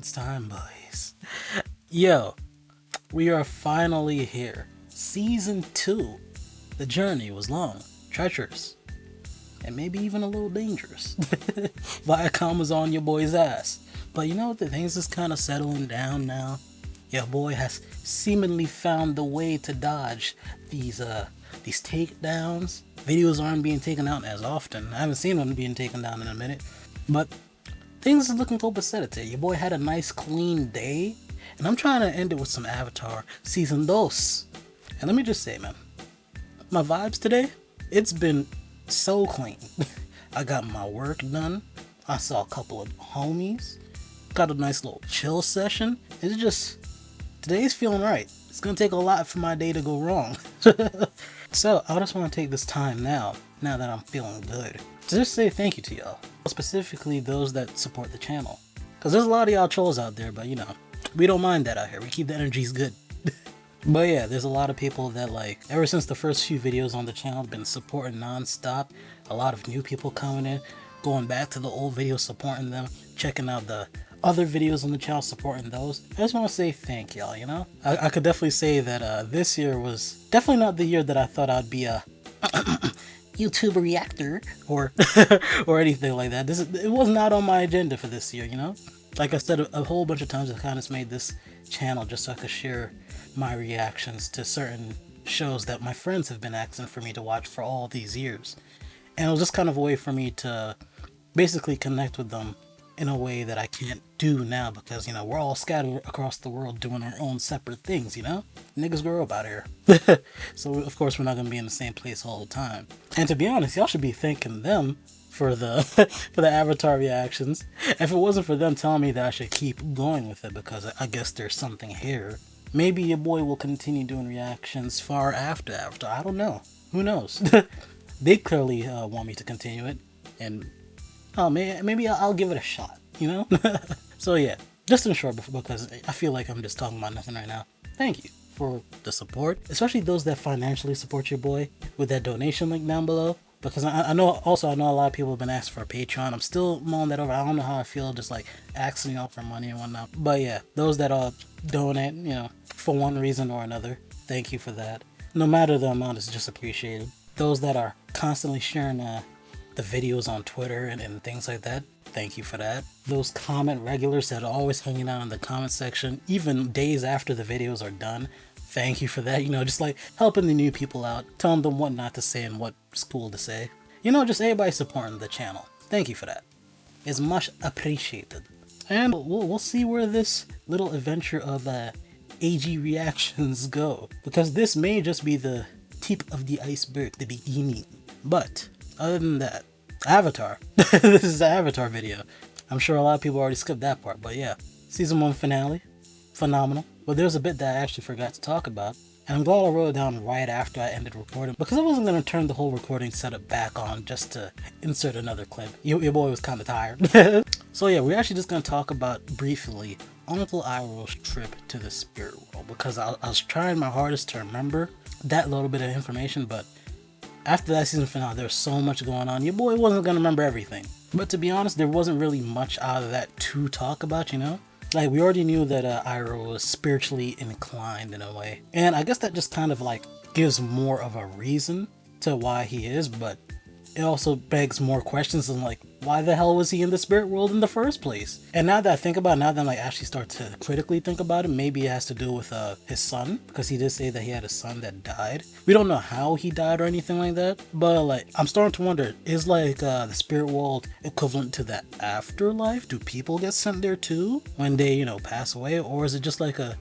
It's time, boys. Yo, we are finally here. Season 2. The journey was long, treacherous, and maybe even a little dangerous. Viacom was on your boy's ass. But you know what? The things is kind of settling down now. Your boy has seemingly found the way to dodge these takedowns. Videos aren't being taken out as often. I haven't seen them being taken down in a minute. But things are looking copacetic. Your boy had a nice clean day. And I'm trying to end it with some Avatar Season 2. And let me just say, man, my vibes today, it's been so clean. I got my work done. I saw a couple of homies. Got a nice little chill session. It's just, today's feeling right. It's gonna take a lot for my day to go wrong. So, I just want to take this time now that I'm feeling good, to just say thank you to y'all. Specifically those that support the channel. Because there's a lot of y'all trolls out there, but you know, we don't mind that out here. We keep the energies good. But yeah, there's a lot of people that, like, ever since the first few videos on the channel, been supporting non-stop. A lot of new people coming in, going back to the old videos, supporting them, checking out the other videos on the channel, supporting those. I just want to say thank y'all, you know? I could definitely say that this year was definitely not the year that I thought I'd be a YouTube reactor or or anything like that. It was not on my agenda for this year, you know? Like I said a whole bunch of times, I kind of made this channel just so I could share my reactions to certain shows that my friends have been asking for me to watch for all these years. And it was just kind of a way for me to basically connect with them in a way that I can't do now because, you know, we're all scattered across the world doing our own separate things, you know? Niggas grow up out here. So, of course, we're not going to be in the same place all the time. And to be honest, y'all should be thanking them for the for the Avatar reactions. If it wasn't for them telling me that I should keep going with it because I guess there's something here, maybe your boy will continue doing reactions far after Avatar. I don't know. Who knows? They clearly want me to continue it, and oh man, maybe I'll give it a shot, you know? So yeah, just in short, because I feel like I'm just talking about nothing right now. Thank you for the support, especially those that financially support your boy with that donation link down below. Because I know a lot of people have been asking for a Patreon. I'm still mulling that over. I don't know how I feel just like asking y'all for money and whatnot. But yeah, those that donate, you know, for one reason or another, thank you for that. No matter the amount, it's just appreciated. Those that are constantly sharing the videos on Twitter and things like that, thank you for that. Those comment regulars that are always hanging out in the comment section, even days after the videos are done, thank you for that. You know, just like helping the new people out, telling them what not to say and what's cool to say. You know, just everybody supporting the channel. Thank you for that. It's much appreciated. And we'll see where this little adventure of AG reactions go. Because this may just be the tip of the iceberg, the beginning. But other than that, Avatar. This is the Avatar video. I'm sure a lot of people already skipped that part, but yeah. Season 1 finale. Phenomenal. But there's a bit that I actually forgot to talk about. And I'm glad I wrote it down right after I ended recording, because I wasn't going to turn the whole recording setup back on just to insert another clip. Your boy was kind of tired. So yeah, we're actually just going to talk about briefly Uncle Iroh's trip to the spirit world, because I was trying my hardest to remember that little bit of information, but after that season finale, there was so much going on. Your boy wasn't going to remember everything. But to be honest, there wasn't really much out of that to talk about, you know? Like, we already knew that Iroh was spiritually inclined in a way. And I guess that just kind of, like, gives more of a reason to why he is, but it also begs more questions than, like, why the hell was he in the spirit world in the first place? And now that I think about it, now that I actually start to critically think about it, maybe it has to do with his son, because he did say that he had a son that died. We don't know how he died or anything like that, but like, I'm starting to wonder, is like the spirit world equivalent to the afterlife? Do people get sent there too when they, you know, pass away? Or is it just like a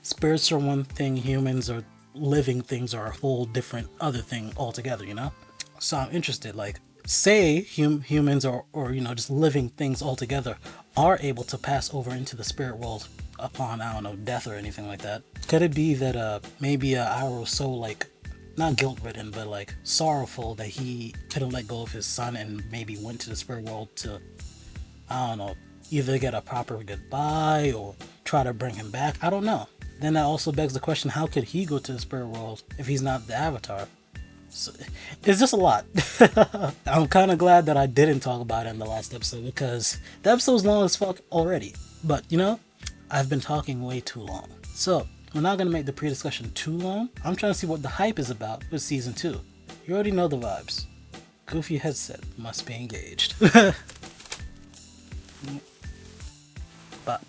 spirits are one thing, humans or living things are a whole different other thing altogether, you know? So I'm interested, like, say humans or you know, just living things altogether are able to pass over into the spirit world upon, I don't know, death or anything like that. Could it be that maybe Iroh was so, like, not guilt-ridden, but like sorrowful that he couldn't let go of his son and maybe went to the spirit world to, I don't know, either get a proper goodbye or try to bring him back? I don't know. Then that also begs the question, how could he go to the spirit world if he's not the Avatar? So, it's just a lot. I'm kind of glad that I didn't talk about it in the last episode, because the episode's long as fuck already. But, you know, I've been talking way too long. So, we're not gonna make the pre-discussion too long. I'm trying to see what the hype is about with season 2. You already know the vibes. Goofy headset must be engaged. But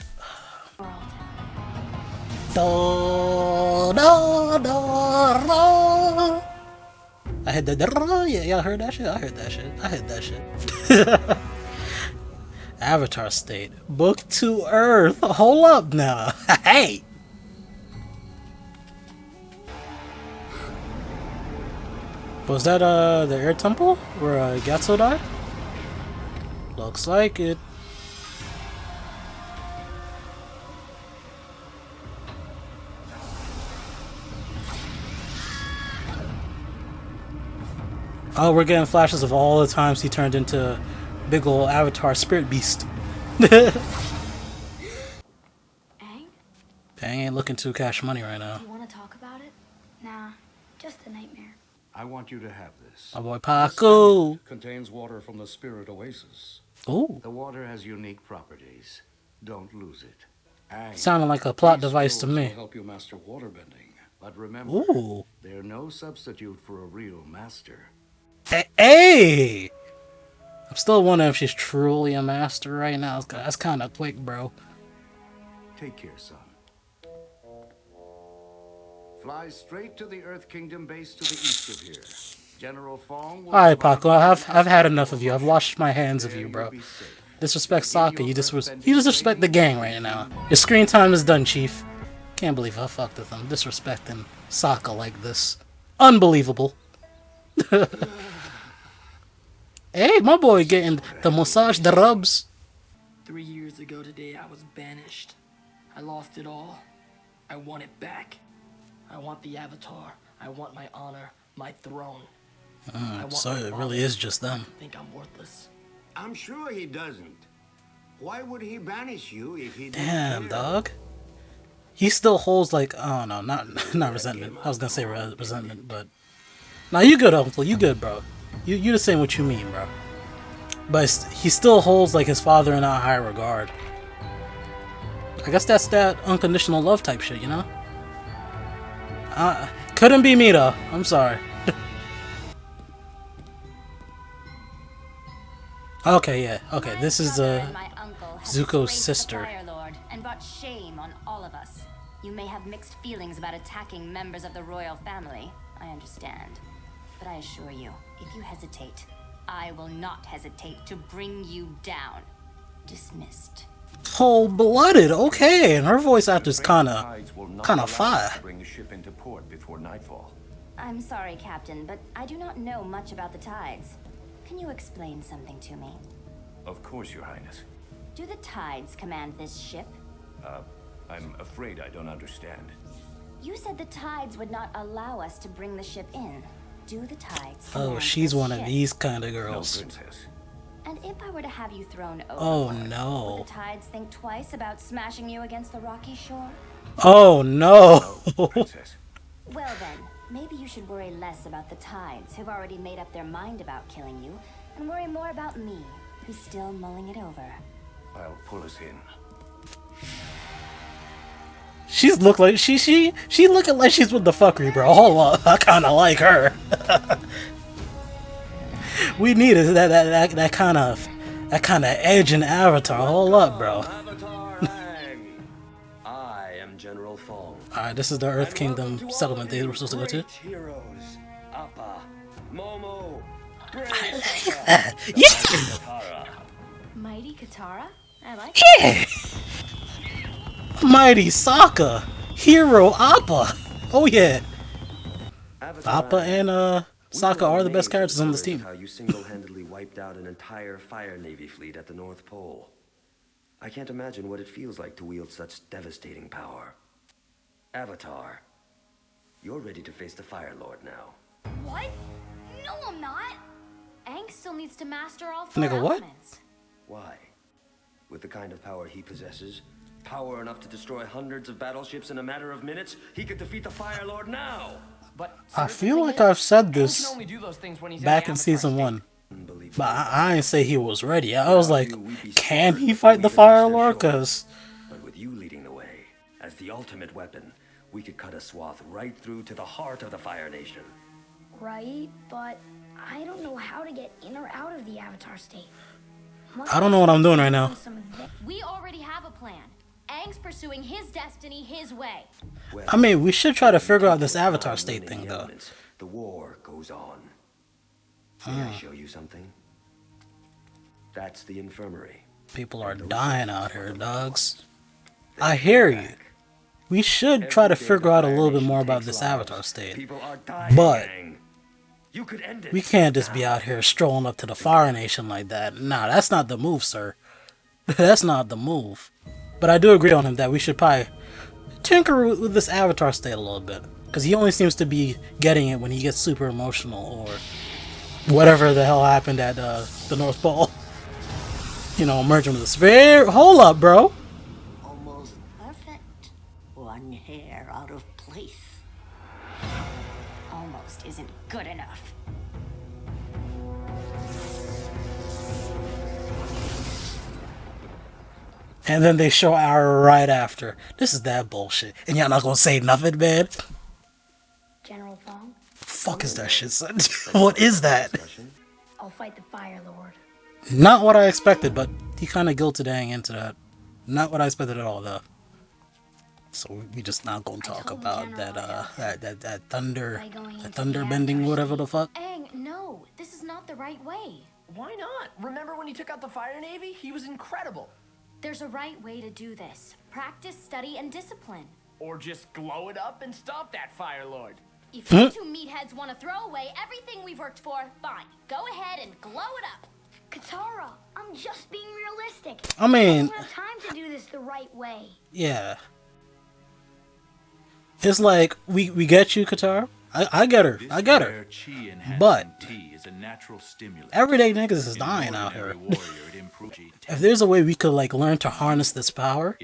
I had the yeah, y'all heard that shit? I heard that shit. Avatar State. Book to Earth. Hold up now. Hey! Was that the air temple where Gatso died? Looks like it. Oh, we're getting flashes of all the times he turned into big ol' Avatar Spirit Beast. Aang? Aang ain't looking to cash money right now. You want to talk about it? Nah, just a nightmare. I want you to have this. My boy Paku. Contains water from the Spirit Oasis. Ooh. The water has unique properties. Don't lose it. Aang, Sounded like a plot these device to scrolls me. will help you master waterbending. But remember, Ooh. they're no substitute for a real master. Hey! I'm still wondering if she's truly a master right now. That's kind of quick, bro. Take care, son. Fly straight to the Earth Kingdom base to the east of here. General Fong will Alright, provide Paku, I've had enough of you. I've washed my hands of you, bro. You'll be safe. Disrespect Sokka, you disrespect the gang right now. Your screen time is done, Chief. Can't believe I fucked with him. Disrespecting Sokka like this. Unbelievable. Hey, my boy getting the massage, the rubs. 3 years ago today, I was banished. I lost it all. I want it back. I want the Avatar. I want my honor, my throne. So it really is just them. I think I'm worthless. I'm sure he doesn't. Why would he banish you if he didn't Damn, care? dog. He still holds like, oh no, not resentment. I was gonna say resentment, but nah, you good, Uncle. You good, bro. You the same what you mean, bro. But he still holds like his father in a high regard. I guess that's that unconditional love type shit, you know? Couldn't be me though. I'm sorry. Okay, yeah. Okay, this is Zuko's sister. Fire Lord, and brought shame on all of us. You may have mixed feelings about attacking members of the royal family. I understand. But I assure you, if you hesitate, I will not hesitate to bring you down. Dismissed. Cold-blooded, okay, and her voice actor's kinda fire. Bring the ship into port before nightfall. I'm sorry, Captain, but I do not know much about the tides. Can you explain something to me? Of course, Your Highness. Do the tides command this ship? I'm afraid I don't understand. You said the tides would not allow us to bring the ship in. Do the tides Oh, command she's this one of ship? these kind of No, girls. Princess. And if I were to have you thrown Oh overboard, no. would the tides think twice about smashing you against the rocky shore? Oh no. Princess. Well then, maybe you should worry less about the tides, who've already made up their mind about killing you, and worry more about me, who's still mulling it over. I'll pull us in. She's look like she looking like she's with the fuckery, bro. Hold up, I kind of like her. We needed that kind of edge in Avatar. Hold up, bro. Avatar Aang. I am General Fong. All right, this is the Earth Kingdom settlement they were supposed to go to. Great heroes. Appa, Momo, Brave Yeah. Katara. Mighty Katara? I like Yeah. Mighty Sokka, Hero Appa. Oh yeah, Avatar Appa Aang. and Sokka are the best Amazed characters on this at team. How you single-handedly wiped out an entire Fire Navy fleet at the North Pole. I can't imagine what it feels like to wield such devastating power. Avatar, you're ready to face the Fire Lord now. What? No, I'm not. Aang still needs to master all four Nigga, what? elements. Why? With the kind of power he possesses, power enough to destroy hundreds of battleships in a matter of minutes, he could defeat the Fire Lord now! But I sir, the feel thing like is, I've said Aang this can only do those things when he's back the in Avatar season state. 1. Unbelievable. But I didn't say he was ready. I was like, can he fight the Fire Lord? Cause But with you leading the As the ultimate weapon, we could cut a swath right through to the heart of the Fire Nation. Right, but I don't know how to get in or out of the Avatar state. I don't know what I'm doing right now. We already have a plan. Aang's pursuing his destiny his way. Well, I mean, we should try to figure out this Avatar state eliminate thing, the though. elements, the war goes on. May I show you something? That's the infirmary. People are dying out here, dogs. I hear you. We should try to figure out a little bit more about this Avatar state. People are dying, But Aang. You could end it. we can't just be out here strolling up to the Fire Nation like that. Nah, that's not the move, sir. That's not the move. But I do agree on him that we should probably tinker with this Avatar state a little bit. Because he only seems to be getting it when he gets super emotional or whatever the hell happened at the North Pole. You know, merging with the sphere. Hold up, bro. Almost perfect. One hair out of place. Almost isn't good enough. And then they show our right after. This is that bullshit. And y'all not gonna say nothing, man? General Fong, Fuck is that shit, son? What is that? I'll fight the Fire Lord. Not what I expected, but he kind of guilted Aang into that. Not what I expected at all, though. So we just not gonna talk told about General that thunder, by going that into thunder the bending, Avatar whatever the fuck. Aang, no, this is not the right way. Why not? Remember when he took out the Fire Navy? He was incredible. There's a right way to do this. Practice, study, and discipline. Or just glow it up and stop that Fire Lord. If you two meatheads want to throw away everything we've worked for, fine. Go ahead and glow it up. Katara, I'm just being realistic. I mean, I don't have time to do this the right way. yeah. It's like we get you, Qatar. I get her. I get her. But everyday niggas is dying out here. If there's a way we could like learn to harness this power,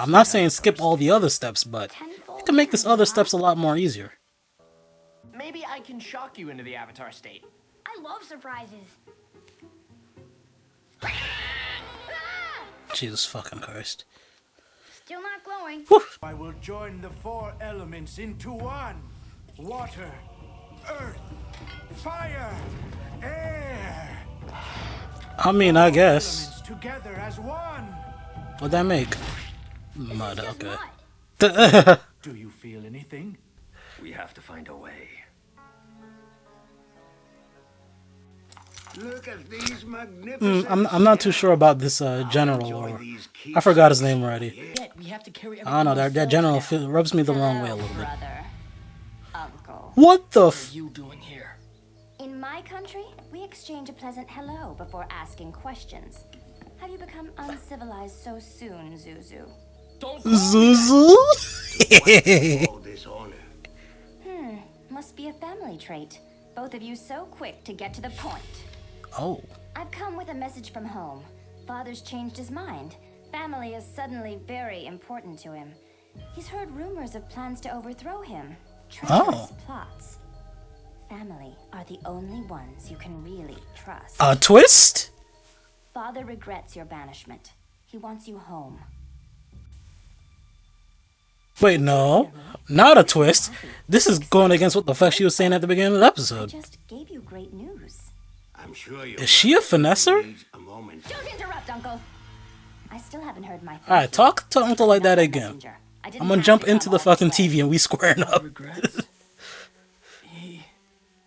I'm not saying skip all the other steps, but you can make this other steps a lot more easier. Maybe I can shock you into the Avatar state. I love surprises. Jesus fucking Christ. Still not glowing. I will join the four elements into one. Water, earth, fire, air. I mean, I guess. Elements together as one. What'd that make? Mud, okay. Do you feel anything? We have to find a way. Look at these magnificent. I'm not too sure about this general, or I forgot his name already. Yet we have to carry I don't know, that general rubs me the wrong way a Hello, little bit. brother. Uncle. What the What are you doing here? In my country, we exchange a pleasant hello before asking questions. Have you become uncivilized so soon, Zuzu? Don't Zuzu? All this honor. Must be a family trait. Both of you so quick to get to the point. Oh. I've come with a message from home. Father's changed his mind. Family is suddenly very important to him. He's heard rumors of plans to overthrow him. Treacherous plots. Family are the only ones you can really trust. A twist? Father regrets your banishment. He wants you home. Wait, no. Not a twist. This is going against what the fuck she was saying at the beginning of the I episode. just gave you great news. I'm sure you. Is she a finesser? Needs a moment. Don't interrupt, Uncle. I still haven't heard my. Alright, talk to Uncle like that again. I'm gonna jump into the fucking TV and we squaring up. regrets. He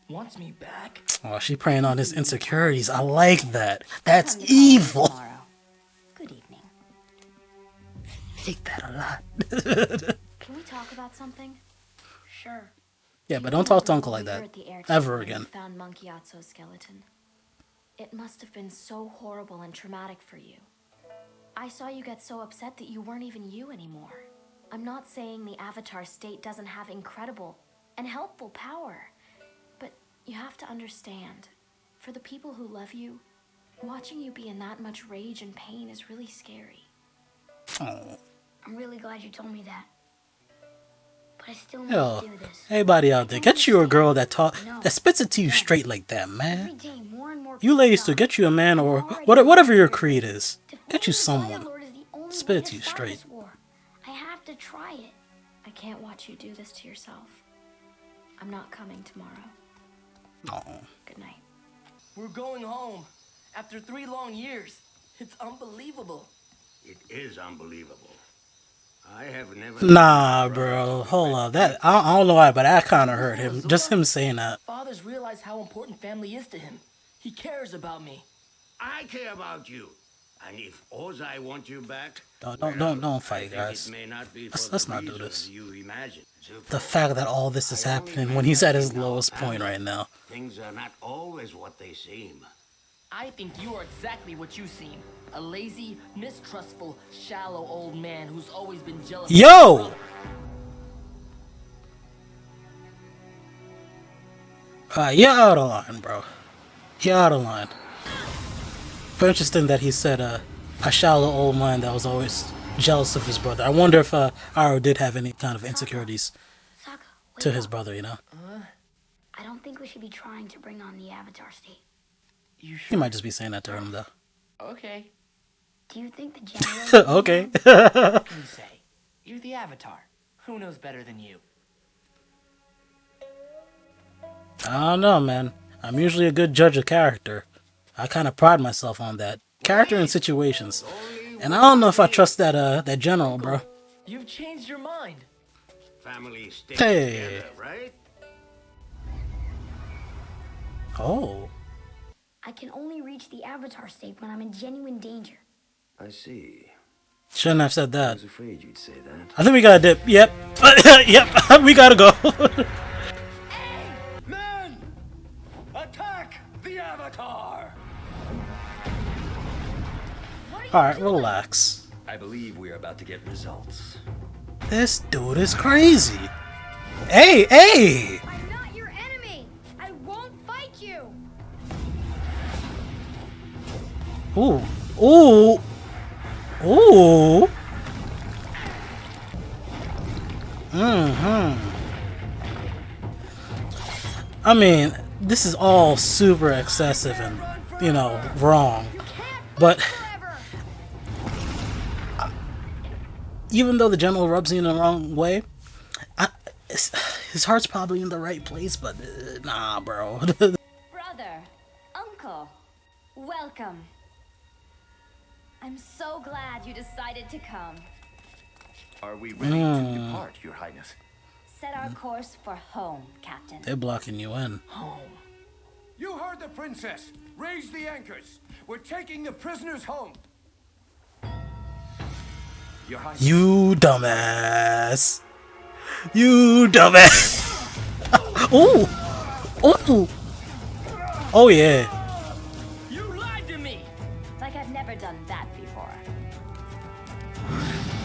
wants me back. Oh, she preying on his insecurities. I like that. That's evil. Good evening. Hate that a lot. Can we talk about something? Sure. Yeah, but don't talk to Uncle like that. Ever again. Found Monkey Otso's skeleton. It must have been so horrible and traumatic for you. I saw you get so upset that you weren't even you anymore. I'm not saying the Avatar state doesn't have incredible and helpful power, but you have to understand, for the people who love you, watching you be in that much rage and pain is really scary. Oh. I'm really glad you told me that. But I still need Yo, to do this. everybody out there, get you a girl that spits it to you straight like that, Every man. day, more and more You ladies, people to get you a man or whatever your creed is, get you someone. Spit it to you straight. I have to to try it. I can't watch you do this to yourself. I'm not coming tomorrow. Oh. Good night. We're going home. After 3 long years. It's unbelievable. It is unbelievable. I have never... Nah, bro. Hold up. That I don't know why, but that kind of hurt him. Just him saying that. Fathers realize how important family is to him. He cares about me. I care about you. And if Ozai wants you back... Don't fight, guys. Let's not do this. The fact that all this is happening when he's at his lowest point right now. Things are not always what they seem. I think you are exactly what you seem. A lazy, mistrustful, shallow old man who's always been jealous of Yo! his brother. You're out of line, bro. You're out of line. Very interesting that he said a shallow old man that was always jealous of his brother. I wonder if Aro did have any kind of insecurities to his brother, you know? I don't think we should be trying to bring on the Avatar state. You He might just be saying that to him, though. Okay. Do you think the general... Okay. What can you say? You're the Avatar. Who knows better than you? I don't know, man. I'm usually a good judge of character. I kind of pride myself on that. Character and situations. And I don't know if I trust that general, bro. You've changed your mind. Family stick Hey. together, right? Oh. I can only reach the Avatar state when I'm in genuine danger. I see. Shouldn't have said I that. was afraid you'd say that. I think we gotta dip. Yep. Yep. We gotta go. Men! Attack the Avatar! Alright, relax. I believe we are about to get results. This dude is crazy. Hey, hey! I'm not your enemy! I won't fight you! Ooh. Ooh. Ooh. I mean, this is all super excessive and, you know, wrong. But even though the general rubs me in the wrong way, his heart's probably in the right place, but nah, bro. Brother, uncle, welcome. I'm so glad you decided to come. Are we ready to depart, Your Highness? Set our course for home, Captain. They're blocking you in. Home. You heard the princess. Raise the anchors. We're taking the prisoners home. Your Highness. You dumbass. You dumbass. Ooh. Ooh. Oh, yeah. You lied to me! Like I've never done that before.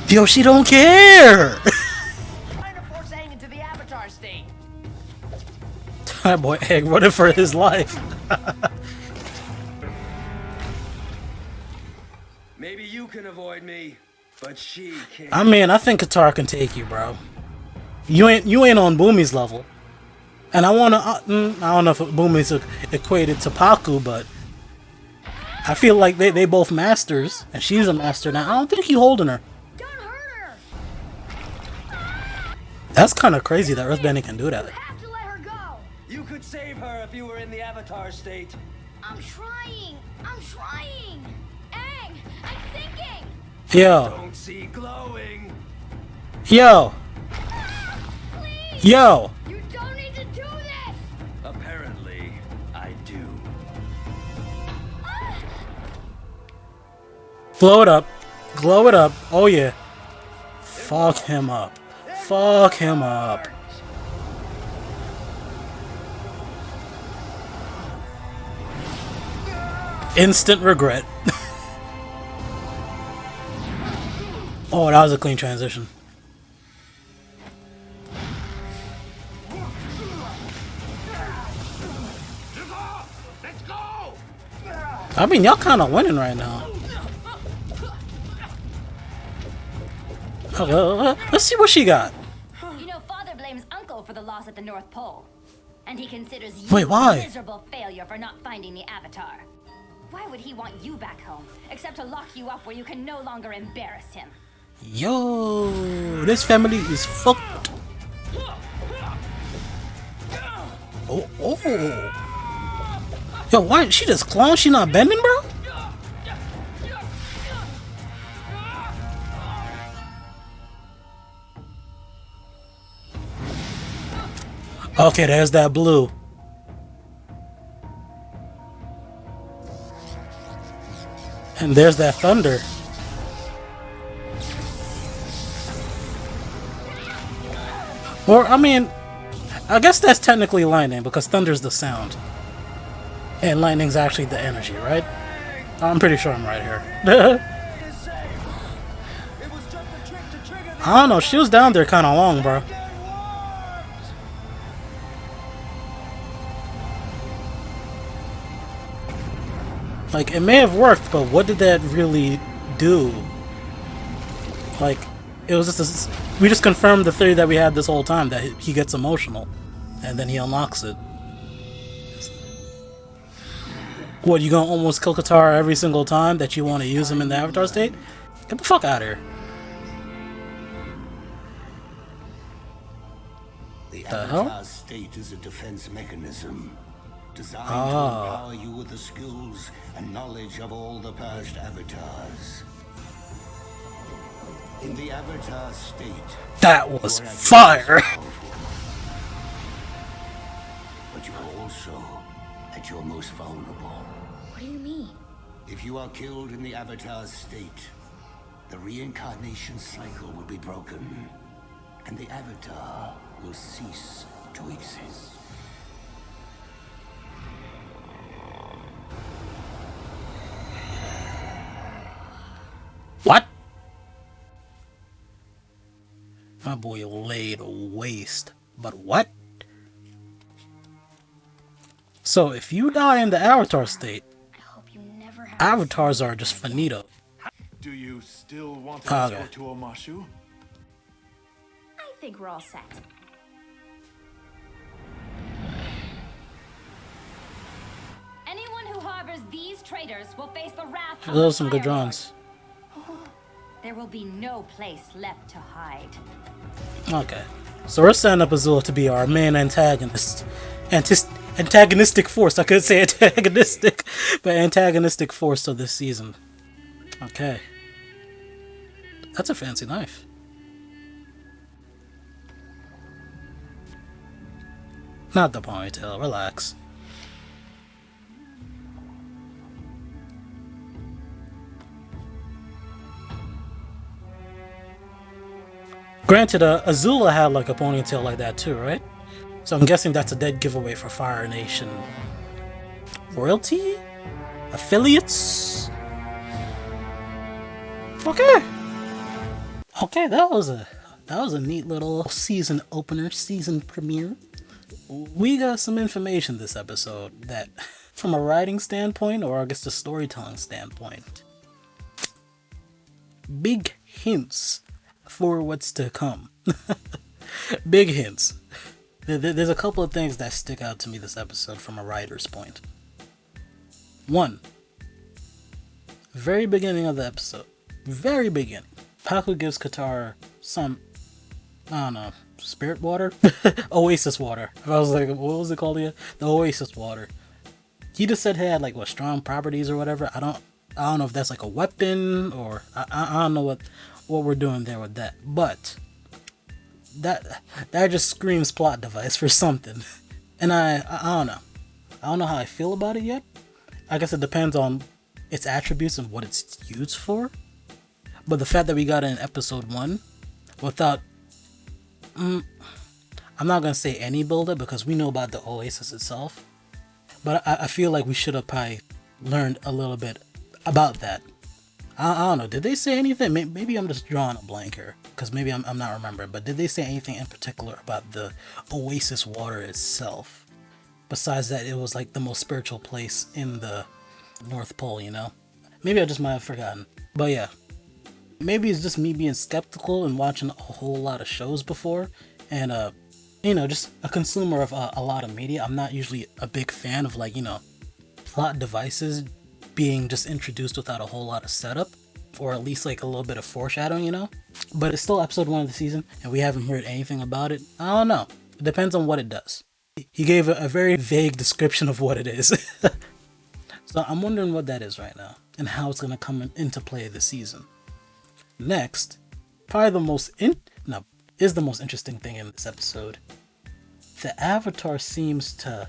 Yo, she don't care. Trying to force Aang into the Avatar state. That boy Egg running for his life. Maybe you can avoid me, but she can't. I mean, I think Katara can take you, bro. You ain't on Bumi's level. And I wanna, I don't know if Bumi's equated to Paku, but I feel like they both masters, and she's a master now. I don't think you holding her. Don't hurt her! That's kind of crazy that Earthbending can do that. You have to let her go! You could save her if you were in the Avatar state. I'm trying! I'm trying! Aang! I'm sinking! Yo, Don't see glowing. yo, Please! yo. You don't need to do this! Apparently, I do. Glow it up. Glow it up. Oh, yeah. Fuck him up. Fuck him up. Instant regret. Oh, that was a clean transition. Let's go! I mean, y'all kind of winning right now. Let's see what she got. You know, Father blames Uncle for the loss at the North Pole. And he considers you Wait, why? a miserable failure for not finding the Avatar. Why would he want you back home, except to lock you up where you can no longer embarrass him? Yo, this family is fucked. Oh. Yo, why she just clone? She not bending, bro? Okay, there's that blue. And there's that thunder. Or, I mean, I guess that's technically lightning because thunder's the sound. And lightning's actually the energy, right? I'm pretty sure I'm right here. I don't know, she was down there kind of long, bro. Like, it may have worked, but what did that really do? Like, it was just we just confirmed the theory that we had this whole time, that he gets emotional, and then he unlocks it. What, you gonna almost kill Katara every single time that you want to use him in the Avatar state? Get the fuck out of here. The hell? Avatar state is a defense mechanism designed to empower you with the skills and knowledge of all the past avatars. In the Avatar state, that was fire. But you're also at your most vulnerable. What do you mean? If you are killed in the Avatar state, the reincarnation cycle will be broken, and the Avatar will cease to exist. What? My boy laid waste. But what? So if you die in the Avatar state, I hope you never have avatars are just finito. Do you still want to Okay. resort to Omashu? I think we're all set. Anyone who harbors these traitors will face the wrath of Those are the some good Fire drawings. Lord. There will be no place left to hide. Okay. So we're setting up Azula to be our main antagonist. Antagonistic force. I could say antagonistic, but antagonistic force of this season. Okay. That's a fancy knife. Not the ponytail, relax. Granted, Azula had like a ponytail like that too, right? So I'm guessing that's a dead giveaway for Fire Nation. Royalty? Affiliates? Okay. Okay, that was a neat little season opener, season premiere. We got some information this episode that, from a writing standpoint, or I guess the storytelling standpoint, big hints for what's to come. Big hints. There's a couple of things that stick out to me this episode from a writer's point. One, very beginning of the episode, very beginning, Paku gives Katara some, I don't know, spirit water? Oasis water. I was like, what was it called again? The Oasis water. He just said it had like what, strong properties or whatever. I don't know if that's like a weapon or I don't know what we're doing there with that. But that just screams plot device for something. And I don't know. I don't know how I feel about it yet. I guess it depends on its attributes and what it's used for. But the fact that we got it in episode 1 without I'm not gonna say any build-up because we know about the Oasis itself. But I feel like we should have probably learned a little bit about that. I don't know. Did they say anything? Maybe I'm just drawing a blank here because maybe I'm not remembering. But did they say anything in particular about the Oasis water itself? Besides that, it was like the most spiritual place in the North Pole, you know? Maybe I just might have forgotten. But yeah. Maybe it's just me being skeptical and watching a whole lot of shows before. And, you know, just a consumer of a lot of media. I'm not usually a big fan of, like, you know, plot devices being just introduced without a whole lot of setup. or at least like a little bit of foreshadowing, you know? But it's still episode 1 of the season, and we haven't heard anything about it. I don't know. It depends on what it does. He gave a very vague description of what it is. So I'm wondering what that is right now, and how it's going to come into play this season. Next, probably the most interesting thing in this episode. The Avatar seems to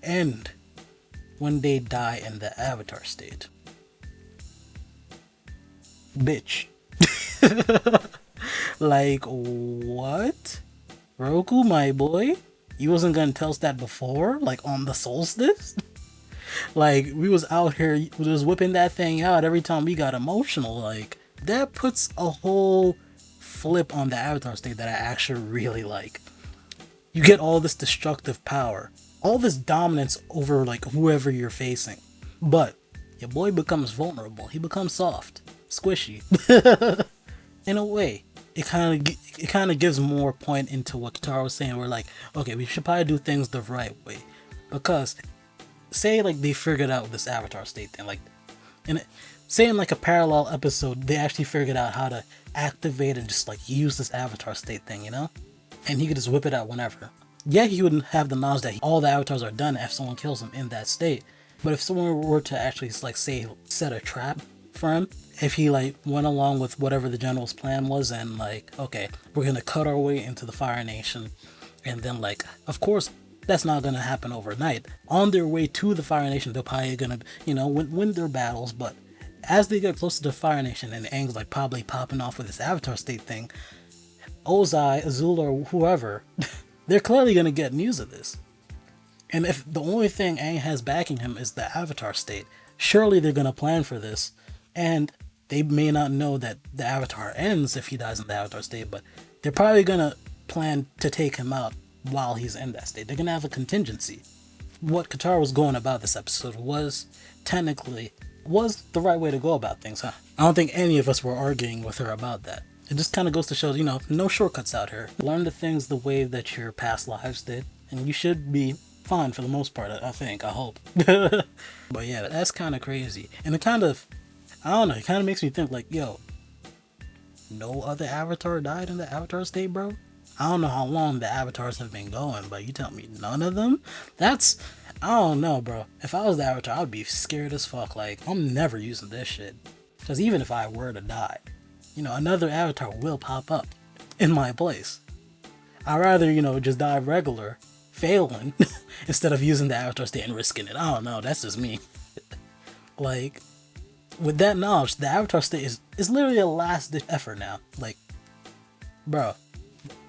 end when they die in the Avatar state. Bitch. Like, what? Roku, my boy? You wasn't gonna tell us that before? Like, on the solstice? Like, we was out here, we was whipping that thing out every time we got emotional. Like, that puts a whole flip on the Avatar state that I actually really like. You get all this destructive power, all this dominance over, like, whoever you're facing. But your boy becomes vulnerable. He becomes soft, squishy. In a way, it kind of gives more point into what Katara was saying. We're like, okay, we should probably do things the right way, because say like they figured out this Avatar state thing, like say in like a parallel episode they actually figured out how to activate and just like use this Avatar state thing, you know, and he could just whip it out whenever. Yeah, he wouldn't have the knowledge that all the avatars are done if someone kills him in that state. But if someone were to actually like say set a trap for him, if he like went along with whatever the general's plan was, and like, okay, we're gonna cut our way into the Fire Nation, and then like, of course that's not gonna happen overnight. On their way to the Fire Nation, they're probably gonna, you know, win their battles, but as they get closer to the Fire Nation and Aang's like probably popping off with this Avatar state thing, Ozai, Azula, or whoever, they're clearly gonna get news of this. And if the only thing Aang has backing him is the Avatar state, surely they're gonna plan for this. And they may not know that the Avatar ends if he dies in the Avatar state, but they're probably gonna plan to take him out while he's in that state. They're gonna have a contingency. What Katara was going about this episode was technically the right way to go about things, huh? I don't think any of us were arguing with her about that. It just kind of goes to show, you know, no shortcuts out here. Learn the things the way that your past lives did, and you should be fine for the most part, I think, I hope. But yeah, that's kind of crazy. And it kind of, I don't know, it kind of makes me think like, yo, no other Avatar died in the Avatar state, bro? I don't know how long the Avatars have been going, but you tell me none of them? That's, I don't know, bro. If I was the Avatar, I'd be scared as fuck. Like, I'm never using this shit. Because even if I were to die, you know, another Avatar will pop up in my place. I'd rather, you know, just die regular, failing, instead of using the Avatar state and risking it. I don't know, that's just me. Like, with that knowledge, the Avatar state is literally a last-ditch effort now. Like, bro,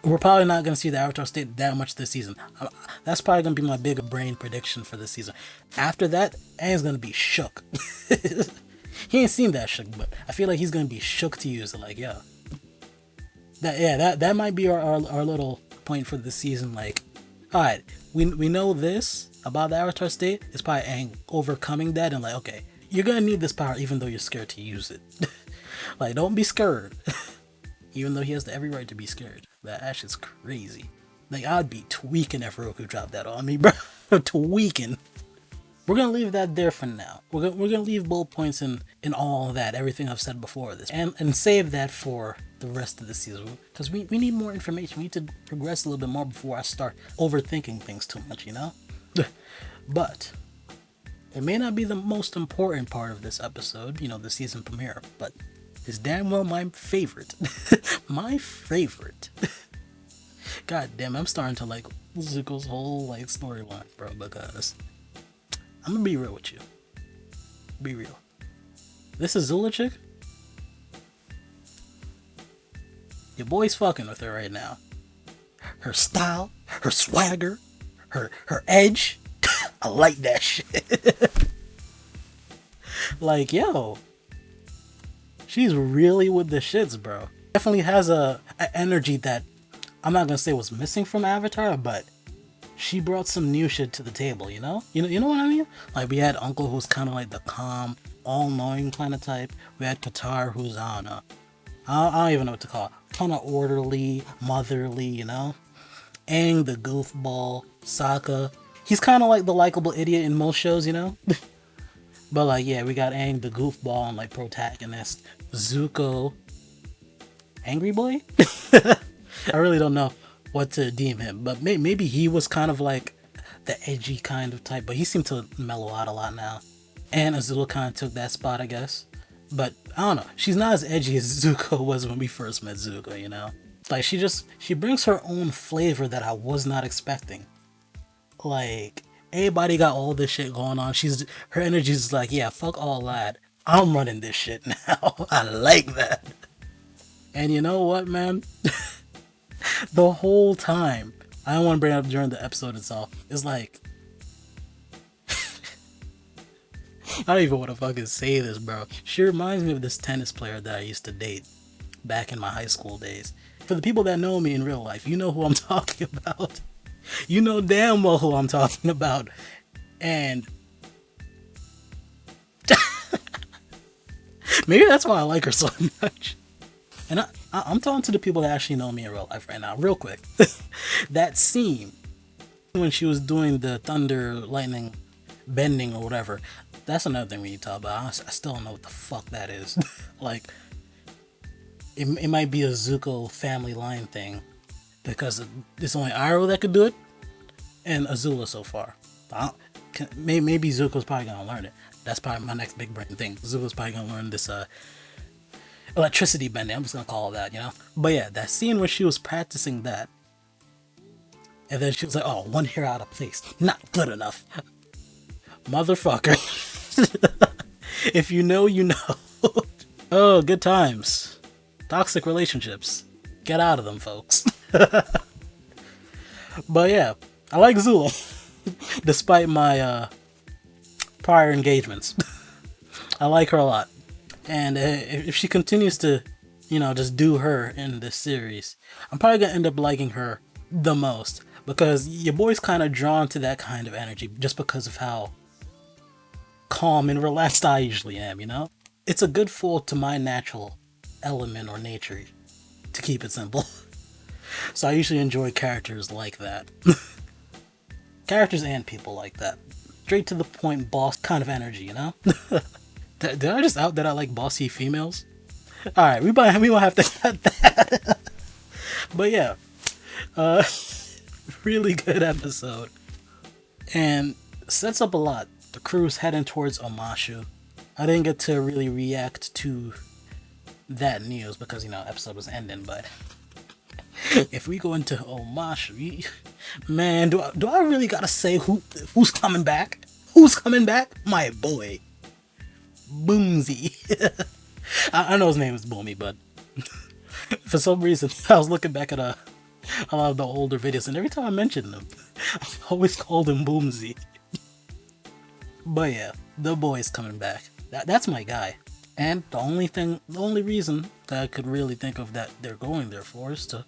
we're probably not going to see the Avatar state that much this season. That's probably going to be my big brain prediction for this season. After that, Aang's going to be shook. He ain't seen that shook, but I feel like he's going to be shook to use it. Like, yo. That might be our little point for this season. Like, alright, we know this about the Avatar state. It's probably Aang overcoming that and like, okay, you're going to need this power even though you're scared to use it. Like, don't be scared. Even though he has every right to be scared. That shit's crazy. Like, I'd be tweaking if Roku dropped that on me, bro. Tweaking. We're gonna leave that there for now. We're gonna leave bullet points in all of that, everything I've said before this, and save that for the rest of the season, because we need more information. We need to progress a little bit more before I start overthinking things too much, you know. But it may not be the most important part of this episode, you know, the season premiere, but it's damn well my favorite. My favorite. God damn, I'm starting to like Zuko's whole like storyline, bro, because I'm gonna be real with you. Be real. This Azula chick? Your boy's fucking with her right now. Her style, her swagger, her edge. I like that shit. Like, yo. She's really with the shits, bro. Definitely has a energy that I'm not gonna say was missing from Avatar, but she brought some new shit to the table, you know? You know what I mean? Like, we had Uncle, who's kind of like the calm, all-knowing kind of type. We had Katara, who's, I don't know. I don't even know what to call it. Kind of orderly, motherly, you know? Aang, the goofball. Sokka. He's kind of like the likable idiot in most shows, you know? But like, yeah, we got Aang the goofball and like protagonist, Zuko, angry boy. I really don't know what to deem him, but maybe he was kind of like the edgy kind of type, but he seemed to mellow out a lot now. And Azula kind of took that spot, I guess. But I don't know, she's not as edgy as Zuko was when we first met Zuko, you know? Like, she brings her own flavor that I was not expecting. Like, everybody got all this shit going on. Her energy's like, yeah, fuck all that. I'm running this shit now. I like that. And you know what, man? The whole time, I don't want to bring it up during the episode itself. It's like, I don't even want to fucking say this, bro. She reminds me of this tennis player that I used to date back in my high school days. For the people that know me in real life, you know who I'm talking about. You know damn well who I'm talking about. And maybe that's why I like her so much. And I'm talking to the people that actually know me in real life right now, real quick. That scene when she was doing the thunder, lightning, bending or whatever, that's another thing we need to talk about. I still don't know what the fuck that is. Like, it might be a Zuko family line thing, because it's only Iroh that could do it, and Azula so far. Maybe Zuko's probably gonna learn it. That's probably my next big brain thing. Zuko's probably gonna learn this electricity bending. I'm just gonna call it that, you know. But yeah, that scene where she was practicing that, and then she was like, "Oh, one hair out of place, not good enough." Motherfucker. If you know, you know. Oh, good times. Toxic relationships. Get out of them, folks. But yeah, I like Zula. Despite my prior engagements. I like her a lot. And if she continues to, you know, just do her in this series, I'm probably going to end up liking her the most. Because your boy's kind of drawn to that kind of energy just because of how calm and relaxed I usually am, you know? It's a good foil to my natural element or nature, to keep it simple. So I usually enjoy characters like that. Characters and people like that. Straight to the point, boss kind of energy, you know? Did I just out that I like bossy females? Alright, we might have to cut that. But yeah. Really good episode. And sets up a lot. The crew's heading towards Omashu. I didn't get to really react to that news because, you know, episode was ending, but if we go into Omashu, man, do I really gotta say who's coming back? Who's coming back? My boy, Boomsy. I know his name is Boomy, but for some reason I was looking back at a lot of the older videos, and every time I mentioned him, I always called him Boomsy. But yeah, the boy's coming back. That's my guy. And the only reason that I could really think of that they're going there for is to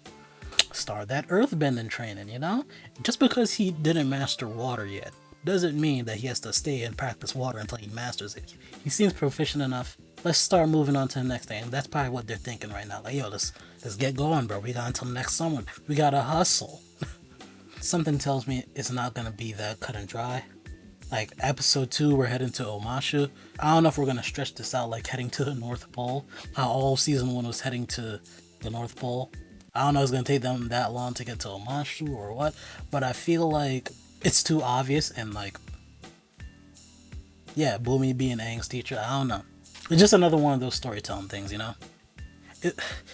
start that earthbending training, you know? Just because he didn't master water yet doesn't mean that he has to stay and practice water until he masters it. He seems proficient enough. Let's start moving on to the next thing. And that's probably what they're thinking right now. Like, yo, let's get going, bro. We got until next summer. We gotta hustle. Something tells me it's not gonna be that cut and dry. Like, episode 2, we're heading to Omashu. I don't know if we're gonna stretch this out like heading to the North Pole. How all season 1 was heading to the North Pole. I don't know if it's gonna take them that long to get to Omashu or what, but I feel like it's too obvious, and like, yeah, Boomy being Aang's teacher, I don't know. It's just another one of those storytelling things, you know?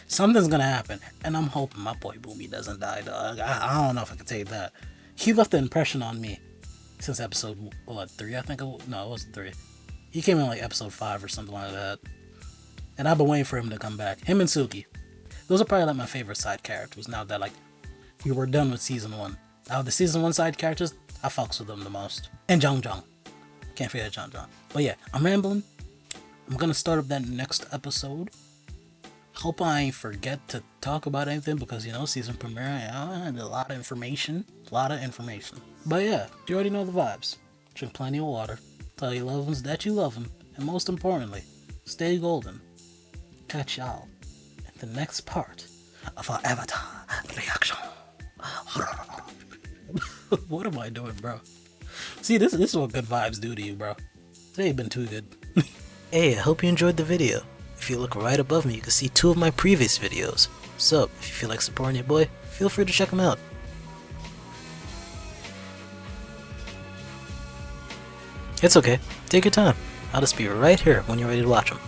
Something's gonna happen, and I'm hoping my boy Boomy doesn't die, dog. I don't know if I can take that. He left an impression on me since episode, 3, I think? No, it wasn't 3. He came in like episode 5 or something like that. And I've been waiting for him to come back. Him and Suki. Those are probably like my favorite side characters now that like we were done with season 1. Out of the season 1 side characters, I fucks with them the most. And Jong. Can't forget Jong. But yeah, I'm rambling. I'm gonna start up that next episode. Hope I ain't forget to talk about anything because, you know, season premiere, I had a lot of information. But yeah, you already know the vibes. Drink plenty of water. Tell your loved ones that you love them. And most importantly, stay golden. Catch y'all in the next part of our Avatar reaction. What am I doing, bro? See, this is what good vibes do to you, bro. Today been too good. Hey, I hope you enjoyed the video. If you look right above me, you can see 2 of my previous videos. So, if you feel like supporting your boy, feel free to check them out. It's okay, take your time. I'll just be right here when you're ready to watch them.